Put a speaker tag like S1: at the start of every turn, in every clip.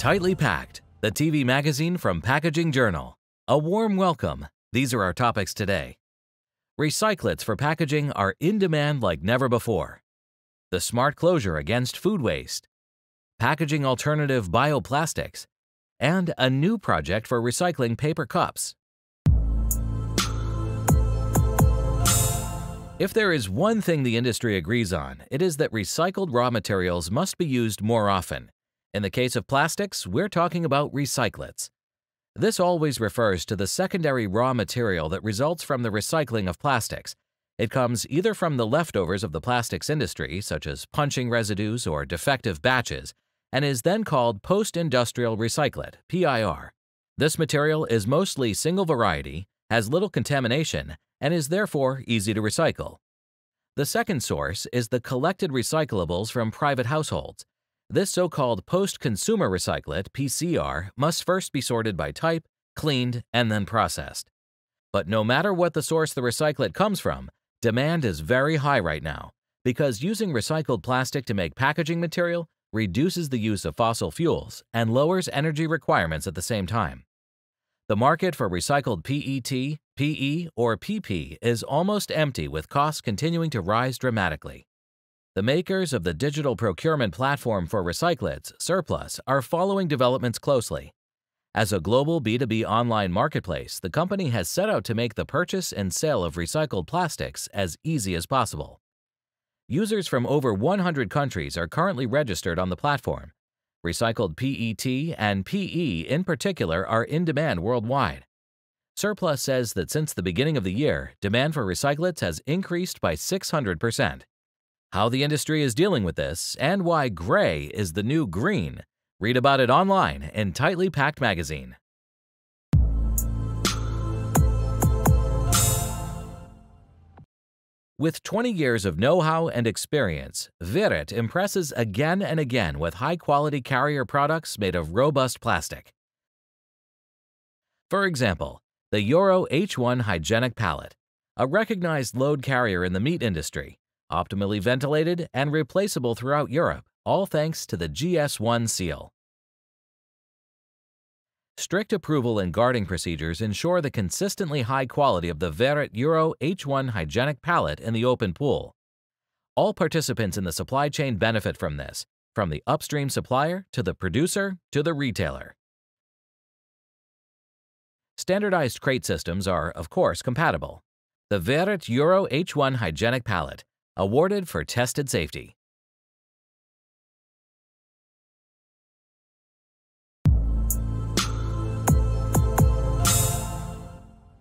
S1: Tightly Packed, the TV magazine from Packaging Journal. A warm welcome. These are our topics today. Recyclates for packaging are in demand like never before. The smart closure against food waste. Packaging alternative bioplastics. And a new project for recycling paper cups. If there is one thing the industry agrees on, it is that recycled raw materials must be used more often. In the case of plastics, we're talking about recyclates. This always refers to the secondary raw material that results from the recycling of plastics. It comes either from the leftovers of the plastics industry, such as punching residues or defective batches, and is then called post-industrial recyclate, PIR. This material is mostly single variety, has little contamination, and is therefore easy to recycle. The second source is the collected recyclables from private households. This so-called post-consumer recyclate, PCR, must first be sorted by type, cleaned, and then processed. But no matter what the source the recyclate comes from, demand is very high right now, because using recycled plastic to make packaging material reduces the use of fossil fuels and lowers energy requirements at the same time. The market for recycled PET, PE, or PP is almost empty, with costs continuing to rise dramatically. The makers of the digital procurement platform for recyclates, Surplus, are following developments closely. As a global B2B online marketplace, the company has set out to make the purchase and sale of recycled plastics as easy as possible. Users from over 100 countries are currently registered on the platform. Recycled PET and PE in particular are in demand worldwide. Surplus says that since the beginning of the year, demand for recyclates has increased by 600%. How the industry is dealing with this and why gray is the new green. Read about it online in Tightly Packed magazine. With 20 years of know-how and experience, Virit impresses again and again with high-quality carrier products made of robust plastic. For example, the Euro H1 hygienic pallet, a recognized load carrier in the meat industry, optimally ventilated and replaceable throughout Europe, all thanks to the GS1 seal. Strict approval and guarding procedures ensure the consistently high quality of the Virit Euro H1 hygienic pallet in the open pool. All participants in the supply chain benefit from this, from the upstream supplier to the producer to the retailer. Standardized crate systems are, of course, compatible. The Virit Euro H1 hygienic pallet, awarded for tested safety.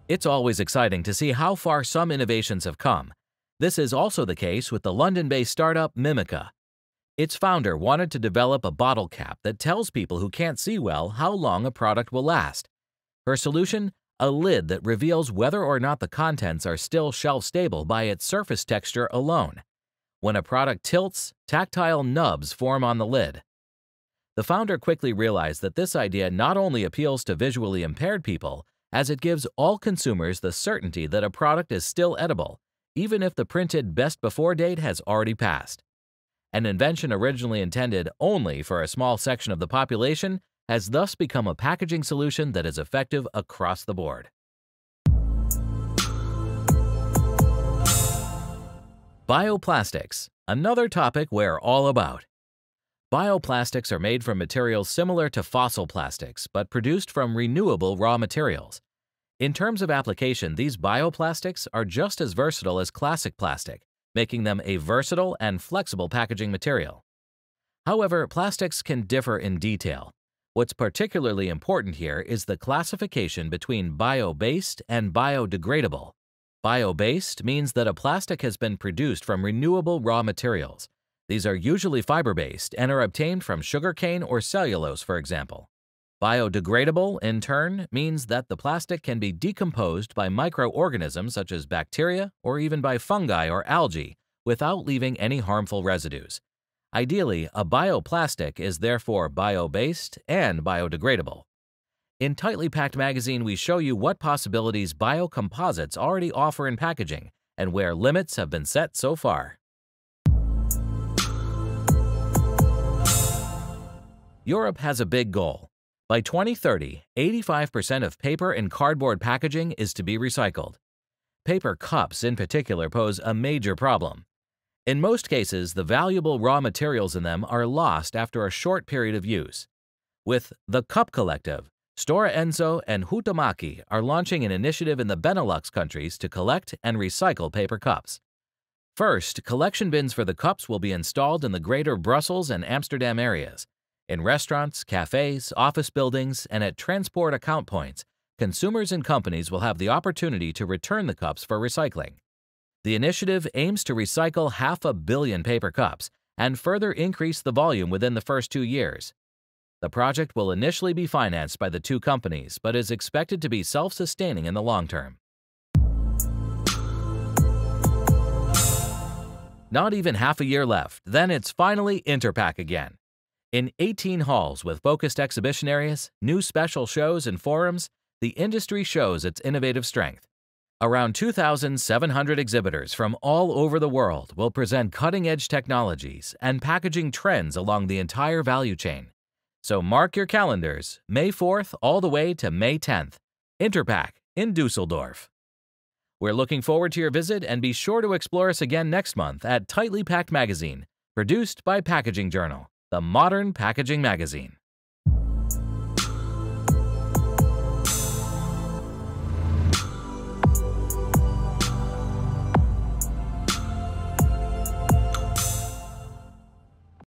S1: It's always exciting to see how far some innovations have come. This is also the case with the London-based startup Mimika. Its founder wanted to develop a bottle cap that tells people who can't see well how long a product will last. Her solution? A lid that reveals whether or not the contents are still shelf-stable by its surface texture alone. When a product tilts, tactile nubs form on the lid. The founder quickly realized that this idea not only appeals to visually impaired people, as it gives all consumers the certainty that a product is still edible, even if the printed best before date has already passed. An invention originally intended only for a small section of the population has thus become a packaging solution that is effective across the board. Bioplastics, another topic we're all about. Bioplastics are made from materials similar to fossil plastics, but produced from renewable raw materials. In terms of application, these bioplastics are just as versatile as classic plastic, making them a versatile and flexible packaging material. However, plastics can differ in detail. What's particularly important here is the classification between bio-based and biodegradable. Bio-based means that a plastic has been produced from renewable raw materials. These are usually fiber-based and are obtained from sugarcane or cellulose, for example. Biodegradable, in turn, means that the plastic can be decomposed by microorganisms such as bacteria or even by fungi or algae without leaving any harmful residues. Ideally, a bioplastic is therefore bio-based and biodegradable. In Tightly Packed magazine, we show you what possibilities biocomposites already offer in packaging and where limits have been set so far. Europe has a big goal. By 2030, 85% of paper and cardboard packaging is to be recycled. Paper cups, in particular, pose a major problem. In most cases, the valuable raw materials in them are lost after a short period of use. With the Cup Collective, Stora Enso and Huhtamaki are launching an initiative in the Benelux countries to collect and recycle paper cups. First, collection bins for the cups will be installed in the greater Brussels and Amsterdam areas. In restaurants, cafes, office buildings, and at transport account points, consumers and companies will have the opportunity to return the cups for recycling. The initiative aims to recycle 500 million paper cups and further increase the volume within the first 2 years. The project will initially be financed by the two companies, but is expected to be self-sustaining in the long term. Not even half a year left, then it's finally Interpack again. In 18 halls with focused exhibition areas, new special shows, and forums, the industry shows its innovative strength. Around 2,700 exhibitors from all over the world will present cutting-edge technologies and packaging trends along the entire value chain. So mark your calendars, May 4th all the way to May 10th, Interpack in Dusseldorf. We're looking forward to your visit, and be sure to explore us again next month at Tightly Packed Magazine, produced by Packaging Journal, the modern packaging magazine.